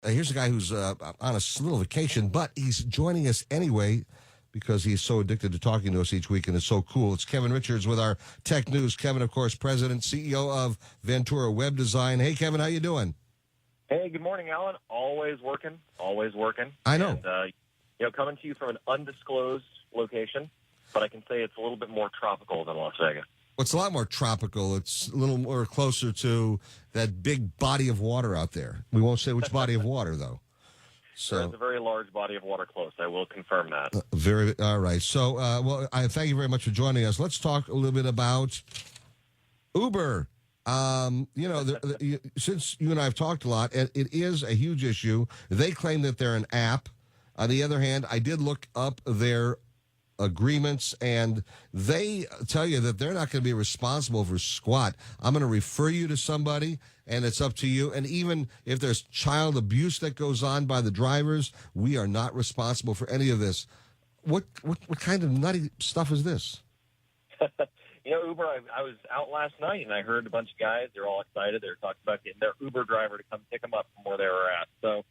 here's a guy who's on a little vacation, but he's joining us anyway because he's so addicted to talking to us each week and it's so cool. It's Kevin Richards with our tech news. Kevin, of course, president, CEO of Ventura Web Design. Hey, Kevin, how you doing? Hey, good morning, Alan. Always working, always working. I know. And, coming to you from an undisclosed location, but I can say it's a little bit more tropical than Las Vegas. Well, it's a lot more tropical. It's a little more closer to that big body of water out there. We won't say which body of water, though. So there's a very large body of water close. I will confirm that. All right. So, I thank you very much for joining us. Let's talk a little bit about Uber. Since you and I have talked a lot, and it is a huge issue. They claim that they're an app. On the other hand, I did look up their agreements, and they tell you that they're not going to be responsible for squat. I'm going to refer you to somebody, and it's up to you. And even if there's child abuse that goes on by the drivers, we are not responsible for any of this. What kind of nutty stuff is this? Uber, I was out last night, and I heard a bunch of guys. They're all excited. They're talking about getting their Uber driver to come pick them up from where they were at. So,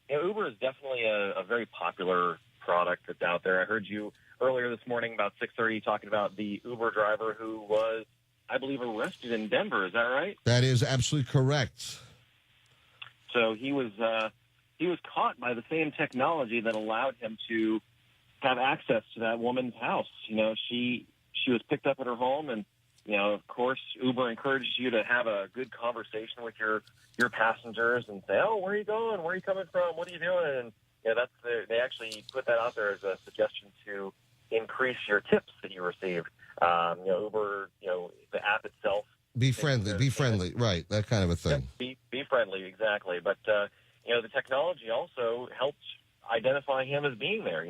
Uber is definitely a very popular product that's out there. I heard you earlier this morning about 6:30 talking about the Uber driver who was, I believe, arrested in Denver. Is that right? That is absolutely correct. So he was caught by the same technology that allowed him to have access to that woman's house. She was picked up at her home, and of course, Uber encourages you to have a good conversation with your passengers and say, "Oh, where are you going? Where are you coming from? What are you doing?" And they actually put that out there as a suggestion to increase your tips that you receive. Uber, the app itself. Be friendly, right? That kind of a thing. Yeah, be friendly, exactly. But the technology also helped identify him as being there.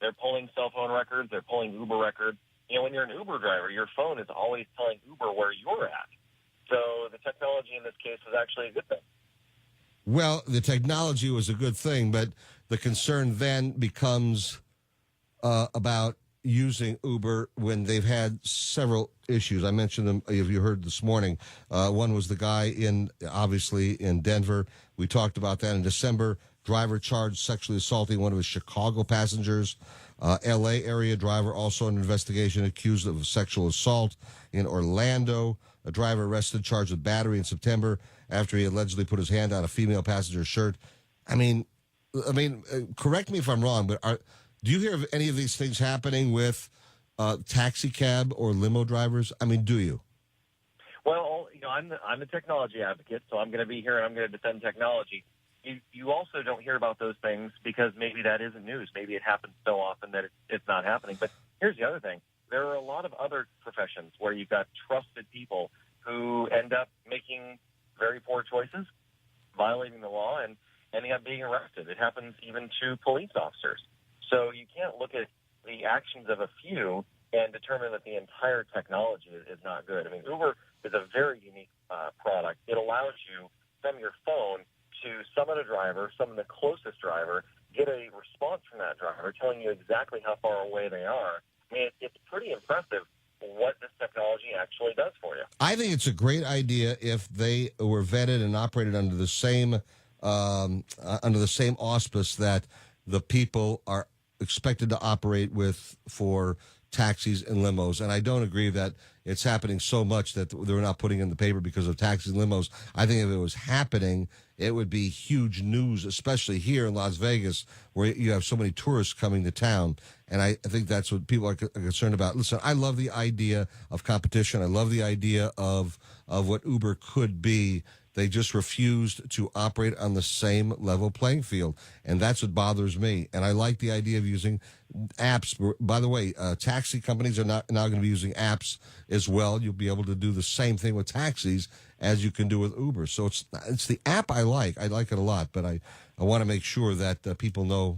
They're pulling cell phone records, they're pulling Uber records. When you're an Uber driver, your phone is always telling Uber where you're at. So the technology in this case was actually a good thing. Well, the technology was a good thing, but the concern then becomes about using Uber when they've had several issues. I mentioned them, if you heard this morning. One was the guy obviously in Denver. We talked about that in December. Driver charged sexually assaulting one of his Chicago passengers. L.A. area driver also an investigation accused of sexual assault in Orlando. A driver arrested charged with battery in September after he allegedly put his hand on a female passenger's shirt. I mean, correct me if I'm wrong, but do you hear of any of these things happening with taxi cab or limo drivers? I mean, do you? Well, I'm the technology advocate, so I'm going to be here and I'm going to defend technology. You also don't hear about those things because maybe that isn't news. Maybe it happens so often that it's not happening. But here's the other thing. There are a lot of other professions where you've got trusted people who end up making very poor choices, violating the law, and ending up being arrested. It happens even to police officers. So you can't look at the actions of a few and determine that the entire technology is not good. I mean, Uber is a very unique product. It allows you from your phone to summon a driver, summon the closest driver, get a response from that driver telling you exactly how far away they are. I mean, it's pretty impressive what this technology actually does for you. I think it's a great idea if they were vetted and operated under the same auspice that the people are expected to operate with for taxis and limos. And I don't agree that it's happening so much that they're not putting in the paper because of taxis and limos. I think if it was happening, it would be huge news, especially here in Las Vegas, where you have so many tourists coming to town. And I think that's what people are concerned about. Listen, I love the idea of competition. I love the idea of what Uber could be. They just refused to operate on the same level playing field. And that's what bothers me. And I like the idea of using apps. By the way, taxi companies are now going to be using apps as well. You'll be able to do the same thing with taxis as you can do with Uber. So it's the app I like. I like it a lot. But I want to make sure that people know,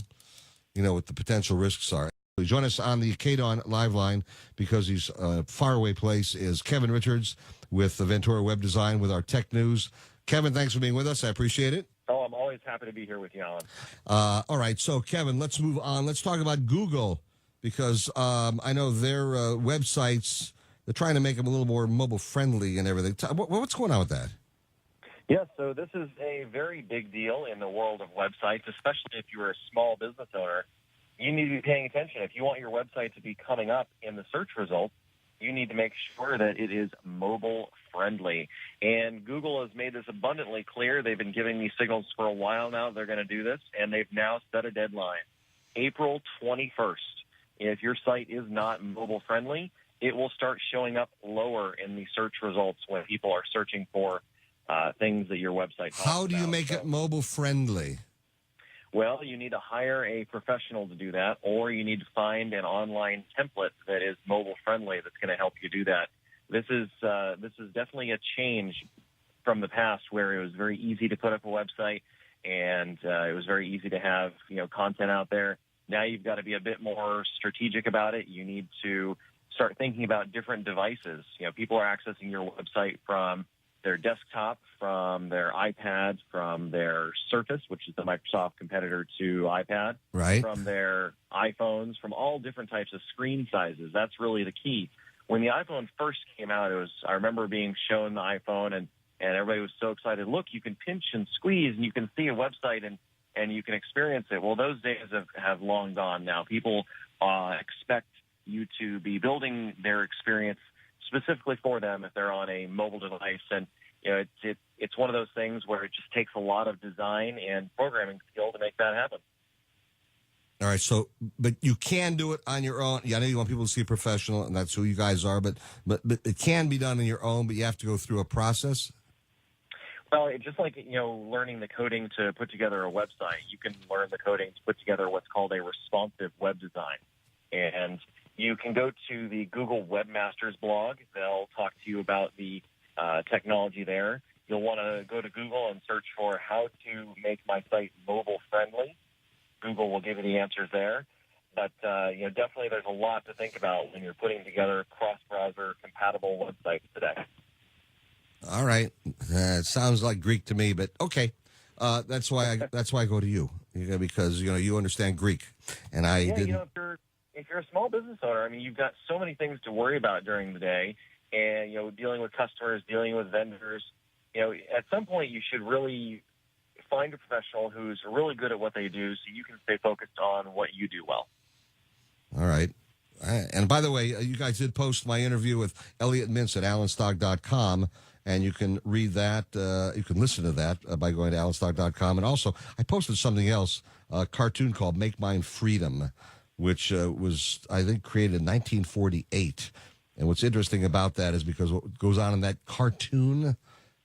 what the potential risks are. Join us on the KDON live line because he's a faraway place is Kevin Richards with the Ventura Web Design with our tech news. Kevin, thanks for being with us. I appreciate it. Oh, I'm always happy to be here with you, Alan. All right. So, Kevin, let's move on. Let's talk about Google because I know their websites, they're trying to make them a little more mobile friendly and everything. What's going on with that? Yeah, so this is a very big deal in the world of websites, especially if you're a small business owner. You need to be paying attention. If you want your website to be coming up in the search results, you need to make sure that it is mobile friendly. And Google has made this abundantly clear. They've been giving these signals for a while now. They're going to do this, and they've now set a deadline, April 21st. If your site is not mobile friendly, it will start showing up lower in the search results when people are searching for things that your website talks How do you about. make it mobile friendly? Well, you need to hire a professional to do that, or you need to find an online template that is mobile friendly that's going to help you do that. This is definitely a change from the past, where it was very easy to put up a website and it was very easy to have content out there. Now you've got to be a bit more strategic about it. You need to start thinking about different devices. People are accessing your website from their desktop, from their iPad, from their Surface, which is the Microsoft competitor to iPad, Right. from their iPhones, from all different types of screen sizes. That's really the key. When the iPhone first came out, I remember being shown the iPhone, and everybody was so excited. Look, you can pinch and squeeze, and you can see a website, and you can experience it. Well, those days have long gone now. People expect you to be building their experience specifically for them if they're on a mobile device. And it's one of those things where it just takes a lot of design and programming skill to make that happen. All right, but you can do it on your own. Yeah, I know you want people to see a professional, and that's who you guys are, but it can be done on your own, but you have to go through a process. Well, just like, learning the coding to put together a website, you can learn the coding to put together what's called a responsive web design. And you can go to the Google Webmasters blog. They'll talk to you about the technology there. You'll want to go to Google and search for how to make my site mobile friendly. Google will give you the answers there. But, definitely there's a lot to think about when you're putting together cross-browser compatible websites today. All right. It sounds like Greek to me, but okay. That's why I go to you, because you understand Greek, and I didn't. If you're a small business owner, you've got so many things to worry about during the day, and dealing with customers, dealing with vendors. At some point you should really find a professional who's really good at what they do, so you can stay focused on what you do well. All right. And by the way, you guys did post my interview with Elliot Mintz at allenstock.com, and you can read that. You can listen to that by going to allenstock.com. And also, I posted something else, a cartoon called Make Mine Freedom, which was, I think, created in 1948. And what's interesting about that is because what goes on in that cartoon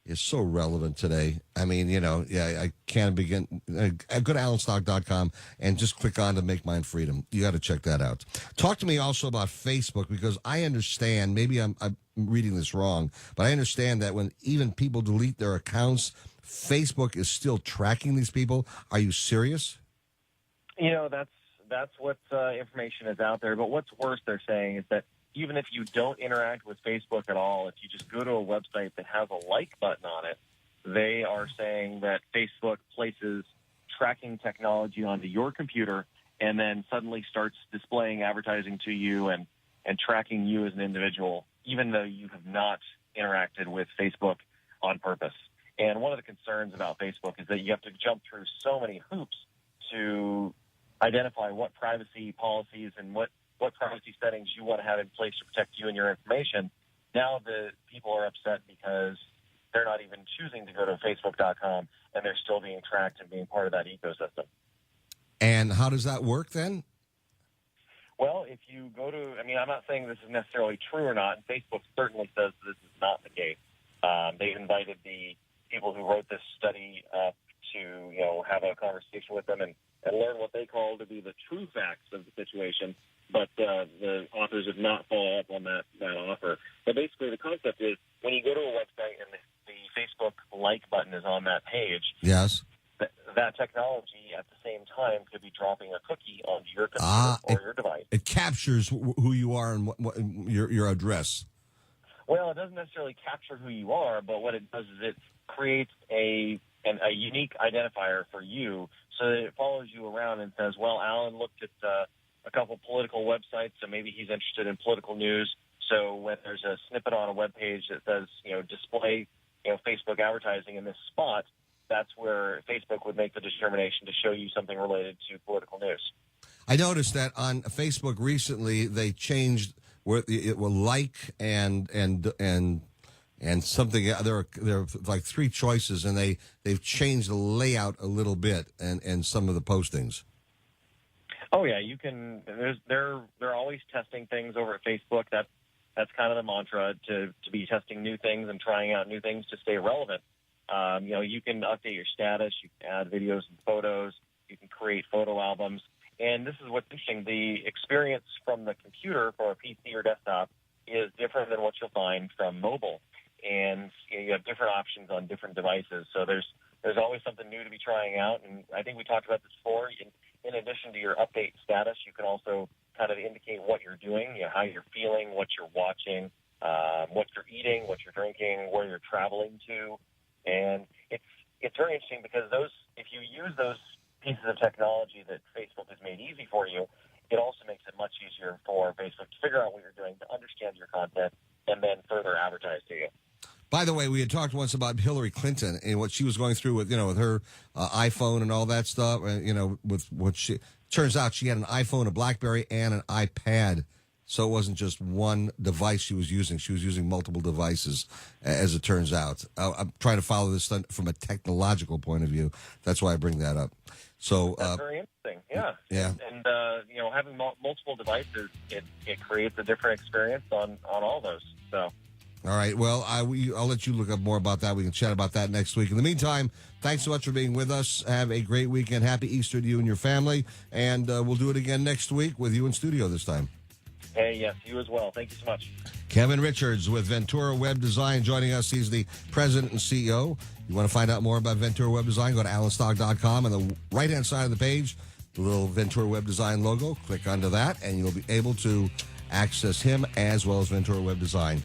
is so relevant today. I can't begin. Go to allenstock.com and just click on to Make Mine Freedom. You got to check that out. Talk to me also about Facebook, because I understand, maybe I'm reading this wrong, but I understand that when even people delete their accounts, Facebook is still tracking these people. Are you serious? That's what information is out there. But what's worse, they're saying, is that even if you don't interact with Facebook at all, if you just go to a website that has a like button on it, they are saying that Facebook places tracking technology onto your computer and then suddenly starts displaying advertising to you and tracking you as an individual, even though you have not interacted with Facebook on purpose. And one of the concerns about Facebook is that you have to jump through so many hoops to identify what privacy policies and what privacy settings you want to have in place to protect you and your information. Now the people are upset because they're not even choosing to go to Facebook.com, and they're still being tracked and being part of that ecosystem. And how does that work then? Well, if you go to, I'm not saying this is necessarily true or not, and Facebook certainly says this is not the case. They've invited the people who wrote this study to, have a conversation with them and learn what they call to be the true facts of the situation. But the authors have not followed up on that offer. But basically the concept is when you go to a website and the Facebook like button is on that page, yes, that technology at the same time could be dropping a cookie onto your computer or your device. It captures who you are and what your address. Well, it doesn't necessarily capture who you are, but what it does is it creates a unique identifier for you, so that it follows you around and says, well, Alan looked at a couple political websites, so maybe he's interested in political news. So when there's a snippet on a web page that says, display Facebook advertising in this spot, that's where Facebook would make the determination to show you something related to political news. I noticed that on Facebook recently they changed where it will like and something. There are like three choices, and they've changed the layout a little bit and some of the postings. Oh yeah, you can. They're always testing things over at Facebook. That's kind of the mantra, to be testing new things and trying out new things to stay relevant. You can update your status, you can add videos and photos, you can create photo albums. And this is what's interesting. The experience from the computer for a PC or desktop is different than what you'll find from mobile. And you have different options on different devices. So there's always something new to be trying out. And I think we talked about this before. In addition to your update status, you can also kind of indicate what you're doing, how you're feeling, what you're watching, what you're eating, what you're drinking, where you're traveling to. And it's very interesting because if you use those pieces of technology that Facebook has made easy for you, it also makes it much easier for Facebook to figure out what you're doing, to understand your content, and then further advertise to you. By the way, we had talked once about Hillary Clinton and what she was going through with her iPhone and all that stuff. With what turns out, she had an iPhone, a BlackBerry, and an iPad. So it wasn't just one device she was using. She was using multiple devices, as it turns out. I'm trying to follow this from a technological point of view. That's why I bring that up. So that's very interesting. Yeah. Yeah. And having multiple devices, it creates a different experience on all those. So. All right. Well, I'll let you look up more about that. We can chat about that next week. In the meantime, thanks so much for being with us. Have a great weekend. Happy Easter to you and your family. And we'll do it again next week with you in studio this time. Hey, yes, you as well. Thank you so much. Kevin Richards with Ventura Web Design joining us. He's the president and CEO. You want to find out more about Ventura Web Design, go to alanstock.com. On the right-hand side of the page, the little Ventura Web Design logo. Click onto that, and you'll be able to access him as well as Ventura Web Design,